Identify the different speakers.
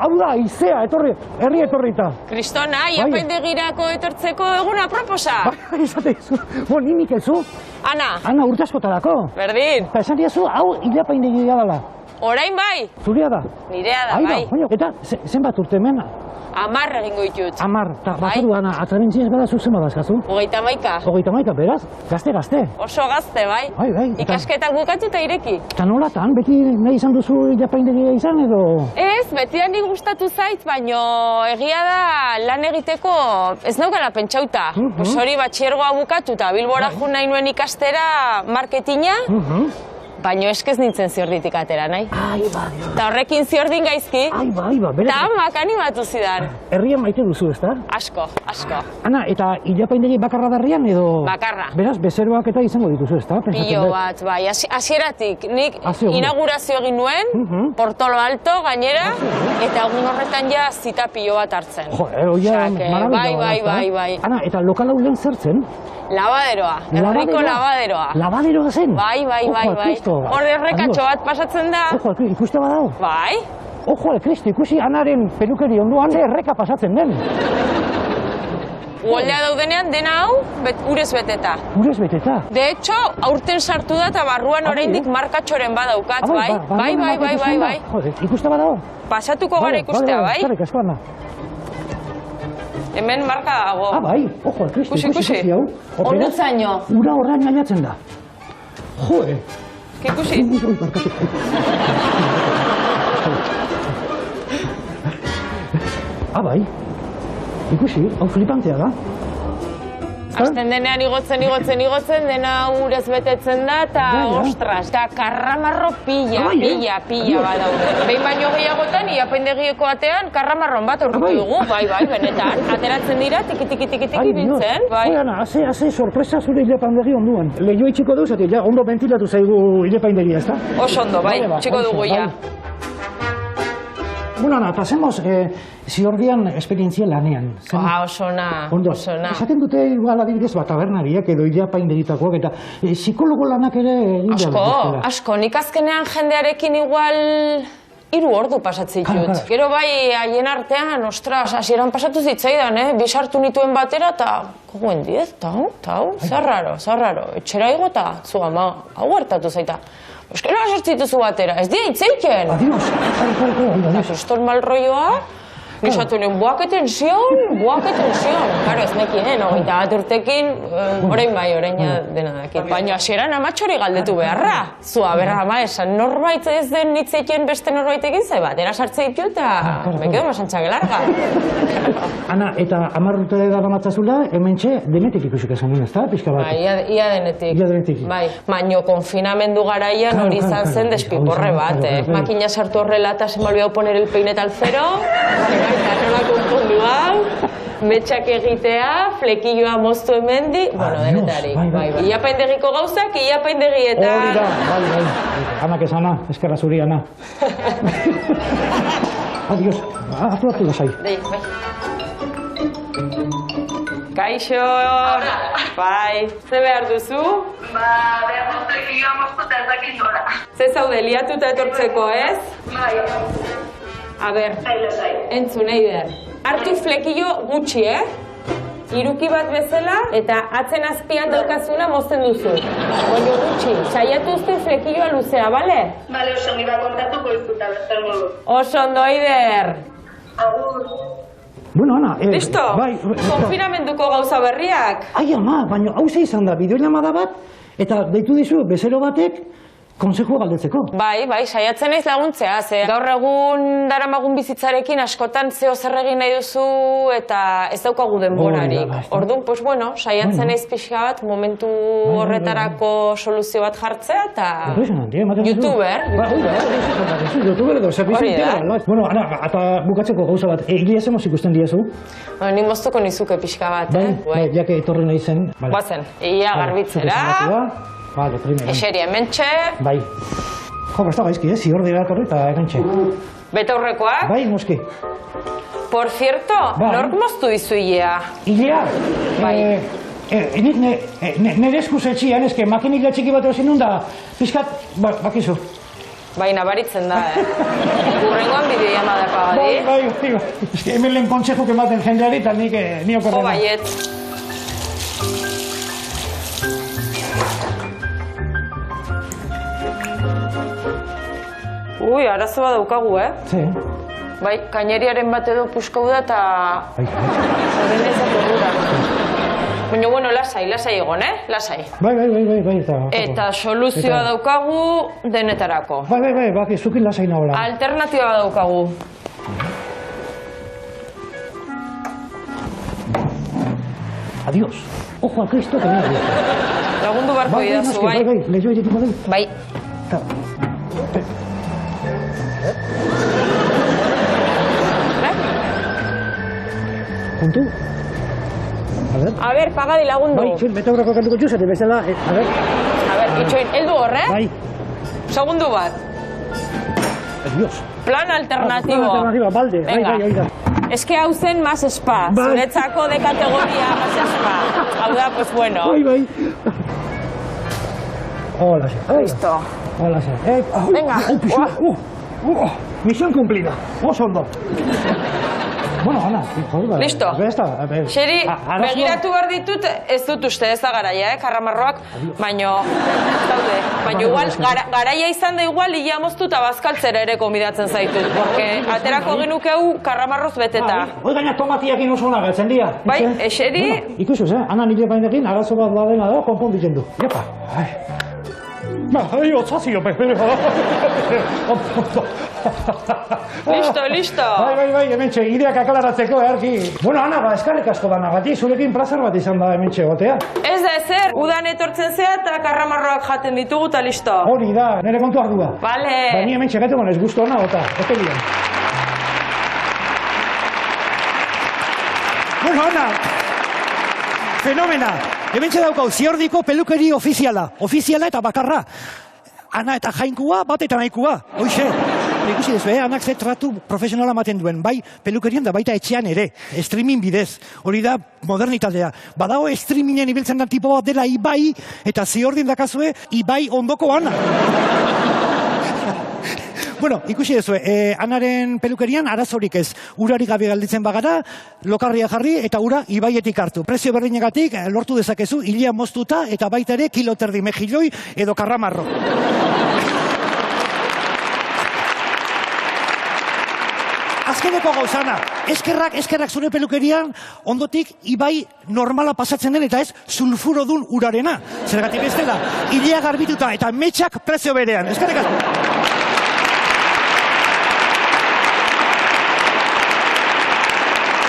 Speaker 1: hau da, izea, herri etorrita.
Speaker 2: Kristona, iapaindegirako etortzeko eguna proposa.
Speaker 1: Bai, esatezu, nik ezu.
Speaker 2: Ana,
Speaker 1: urte askotarako.
Speaker 2: Berdin.
Speaker 1: Eta esan diazu, hau iapaindegia dela.
Speaker 2: Orain bai.
Speaker 1: Zurea da?
Speaker 2: Nirea da, bai.
Speaker 1: Eta zenbat urte hemen?
Speaker 2: 10 egingo ditut.
Speaker 1: 10, eta bakatu Ana, atzarentziaz bada zuzen badazkazu?
Speaker 2: 31.
Speaker 1: 31, beraz? Gazte.
Speaker 2: Oso gazte, bai.
Speaker 1: Bai.
Speaker 2: Ikasketak bukatu eta ireki.
Speaker 1: Eta nolatan, beti nahi izan duzu iapaindegia izan edo?
Speaker 2: Ez, beti nik gustatu zait, baino egia da lan egiteko ez naukala pentsauta. Hori batxiergoa bukatu eta Bilbora jo nahi nuen ikastera marketina, baino eskez nintzen ziorditik atera, nahi. Eta horrekin ziordin gaizki. Eta amak animatu zidan.
Speaker 1: Herrian maite duzu, ezta?
Speaker 2: Asko.
Speaker 1: Ana, eta ilapaindegi bakarra darrian edo?
Speaker 2: Bakarra.
Speaker 1: Beraz, bezeroak eta izango dituzu, ezta?
Speaker 2: Pilo bat, bai. Hasieratik, nik inaugurazio egin nuen, Portolo Alto gainera, eta egun horretan ja zita pilo bat hartzen. Bai.
Speaker 1: Ana, eta lokal hau lehen zertzen?
Speaker 2: Labaderoa, herriko labaderoa.
Speaker 1: Labaderoa zen?
Speaker 2: Bai. Hor errekatxo bat pasatzen da.
Speaker 1: Ojo, ikuste badao?
Speaker 2: Bai.
Speaker 1: Ojo, Kristo, ikusi Anaren penukeri onduan erreka pasatzen den.
Speaker 2: Uoldea daudenean dena hau urez beteta.
Speaker 1: Urez beteta?
Speaker 2: De hecho, aurten sartu da eta barruan oraindik markatxoren badaukat, bai. Bai.
Speaker 1: Jode, ikuste badao?
Speaker 2: Pasatuko gara ikustea, bai.
Speaker 1: Eskerrik asko, Ana.
Speaker 2: Hemen marka dago.
Speaker 1: Bai. Ojo, Kristo, ikusi hau.
Speaker 2: Ondutzaino.
Speaker 1: Ura horrean ailatzen da. Jode.
Speaker 2: Ikusi.
Speaker 1: Bai. Ikusi, hau flipantea da.
Speaker 2: Azten denean igotzen, dena urez betetzen da, eta ostras, eta karramarro pila badaude. Behin baino gehiagotan, iapaindegieko atean, karramarron bat aurkitu dugu, bai, benetan. Ateratzen dira, tiki bintzen, bai.
Speaker 1: Ana, haze sorpresa zure iapaindegi onduan. Lehio itxiko duz, ja, ondo ventilatu zaigu iapaindegia, ezta?
Speaker 2: Oso ondo, bai, txiko dugu, ja.
Speaker 1: Bueno, Ana, pasemos ziordian esperientzia lanean.
Speaker 2: Oso ona.
Speaker 1: Esaten dute igual adibidez tabernariak edo iapaindegitakoak eta psikologo lanak ere egin behar.
Speaker 2: Asko, nik azkenean jendearekin igual 3 ordu pasatzen ditut. Gero bai, haien artean, ostras, hasieran pasatu zitzaidan, bisartu nituen batera eta kogoen diez, tau, zer raro. Etxera igo eta zu ama, hau hartatu zaita. Euskera sartzituzu batera, ez dira itzeiken.
Speaker 1: Adiós.
Speaker 2: Eta kriston mal rolloa, gisatu nuen, buake tensión. Karo, ez nekien, 21 urtekin, orain dena dakit. Baina hasieran amatxori galdetu beharra. Zua, berra, esan norbait ez den itzeiken beste norbaitekin ze batera sartze ditu eta me quedo más ancha que larga.
Speaker 1: Ana, eta 10 urte daramatzazula, hementxe denetik ikusik esan nuen, ezta? Pixka bat.
Speaker 2: Ia denetik. Bai, baino konfinamendu garaian hori izan zen despiporre bat, Makina sartu horrela eta se me olvidó poner el peinet al cero, eta nola konpondu hau, metxak egitea, flekilloa moztu hemendi, bueno, denetari. Iapaindegiko gauzak, iapaindegietan.
Speaker 1: Hori da, bai. Anak ez, Ana, eskerra zuri, Ana. Adiós, hartu lasai.
Speaker 2: Bai. Kaixo! Bai, ze behar duzu?
Speaker 3: Behar dut flekilloa moztu eta ezakin nola.
Speaker 2: Ze zaude, liatuta etortzeko, ez?
Speaker 3: Bai.
Speaker 2: A ber, entzun, Eider. Hartu flekillo gutxi, Iruki bat bezala, eta atzen azpian daukazuna mozten duzu. Baina gutxi, saiatu uzten flekilloa luzea, bale?
Speaker 3: Bale, oso ongi bat kontatuko izuta, beste modu.
Speaker 2: Oso ondo, Eider.
Speaker 3: Agur.
Speaker 1: Bueno, Ana,
Speaker 2: listo? Konfinamenduko gauza berriak?
Speaker 1: Ai, ama, baina hauze izan da, bideolamada bat, eta deitu dizu, bezero batek, konsejua galdetzeko.
Speaker 2: Bai, saiatzen naiz laguntzea, ze gaur egun daramagun bizitzarekin askotan zeo zer egin nahi duzu eta ez daukagu denborarik. Orduan, pues bueno, saiatzen naiz pixka bat, momentu horretarako soluzio bat jartzea eta youtuber.
Speaker 1: Youtuber edo, zerbitzu intera. Bueno, Ana, eta bukatzeko gauza bat, egia zemoz ikusten diezu?
Speaker 2: Ni moztuko nizuke pixka bat,
Speaker 1: Bai, jake etorri nahi zen.
Speaker 2: Bazen, ia garbitzera.
Speaker 1: Vale, primero.
Speaker 2: Eseri hementxe.
Speaker 1: Bai. Jo, basta gaizki, zior dira etorri eta hementxe.
Speaker 2: Betaurrekoak?
Speaker 1: Bai, noski.
Speaker 2: Por cierto, nork moztu dizu ilea?
Speaker 1: Ilea? Bai. Nire eskuz etxian, makinik txiki bat ezin da, pizkat, bakizu.
Speaker 2: Baina baritzen da, Urrengoan bidea madakagadi.
Speaker 1: Bai. Hemen lehen kontsejuk ematen jendeari, eta nik okerrena.
Speaker 2: Jo, baiet. Ui, arazo bat daukagu,
Speaker 1: Ze?
Speaker 2: Bai, kaineriaren bat edo puskau da eta... Horren ez da. Baina, bueno, lasai egon, Lasai.
Speaker 1: Bai.
Speaker 2: Eta soluzioa daukagu denetarako.
Speaker 1: Bai, baki, zukin lasai nahola.
Speaker 2: Alternatiba daukagu.
Speaker 1: Adiós. Ojo a Cristo, que mira.
Speaker 2: Lagundu barko idazu, bai.
Speaker 1: Bai, lehio egiten bai.
Speaker 2: Bai.
Speaker 1: Puntu?
Speaker 2: A ver, pagadi lagundu.
Speaker 1: Bai, txin, metaurako kantuko txuzari, bezala, a ver.
Speaker 2: A ver, itxoin, heldu horre?
Speaker 1: Bai.
Speaker 2: Segundu bat.
Speaker 1: Adiós.
Speaker 2: Plan alternatibo.
Speaker 1: Plan alternatiba, balde. Bai, oida.
Speaker 2: Eske hau zen más spa. Zuretzako de kategoria más spa. Hau da, pues bueno.
Speaker 1: Bai. Hola,
Speaker 2: Listo.
Speaker 1: Hola,
Speaker 2: Venga.
Speaker 1: Misión cumplida. Oso ondo. Bueno, Ana, joder.
Speaker 2: Listo. Xeri, begiratu behar ditut, ez dut uste, ez da garaia, karramarroak, baino, daude. Baina igual, garaia izan da igual, ia moztu eta bazkaltzera ere konbidatzen zaitut, porque aterako genukeu karramarroz beteta.
Speaker 1: Hoi gaina tomatiakin oso ona galtzen dira.
Speaker 2: Bai, Xeri...
Speaker 1: Ikusuz, Ana nire bainekin, arazo bat badena da, konponditzen du. Jepa. Otzazio,
Speaker 2: Listo.
Speaker 1: Bai, hementxe, ideak akalaratzeko, erki. Bueno, Ana, eskarrik asko danagatik, zurekin plazer bat izan da hementxe gotea.
Speaker 2: Ez da ezer, udan etortzen zea eta karramarroak jaten ditugu eta listo.
Speaker 1: Hori da, nire kontu ardua.
Speaker 2: Bale.
Speaker 1: Ni hementxe gaitu ez guztu ona, gota, ote bian. Bueno, Ana, fenomena. Hementxe daukau, Ziordiko pelukeri ofiziala eta bakarra. Ana eta Jainkua, bat eta nahikua, hoxe. Ikusi dezu, Anak ze tratu profesionala ematen duen, bai pelukerian da baita etxean ere, streaming bidez, hori da modernitatea. Badago streamingen ibiltzen da tipo bat dela Ibai, eta Ziordin dakazue, Ibai ondoko Ana. Bueno, ikusi dezu, Anaren pelukerian arazorik ez, urarik gabe galditzen bagara, lokarria jarri eta ura Ibaietik hartu. Prezio berdinagatik lortu dezakezu, hilia moztuta eta baita ere kiloterdi mejilloi edo karramarro. Azkeneko gauzana, eskerrak zure pelukerian, ondotik Ibai normala pasatzen den eta ez sulfurodun urarena. Zergatik bestela, hilia garbituta eta metxak prezio berean. Eskerrik asko.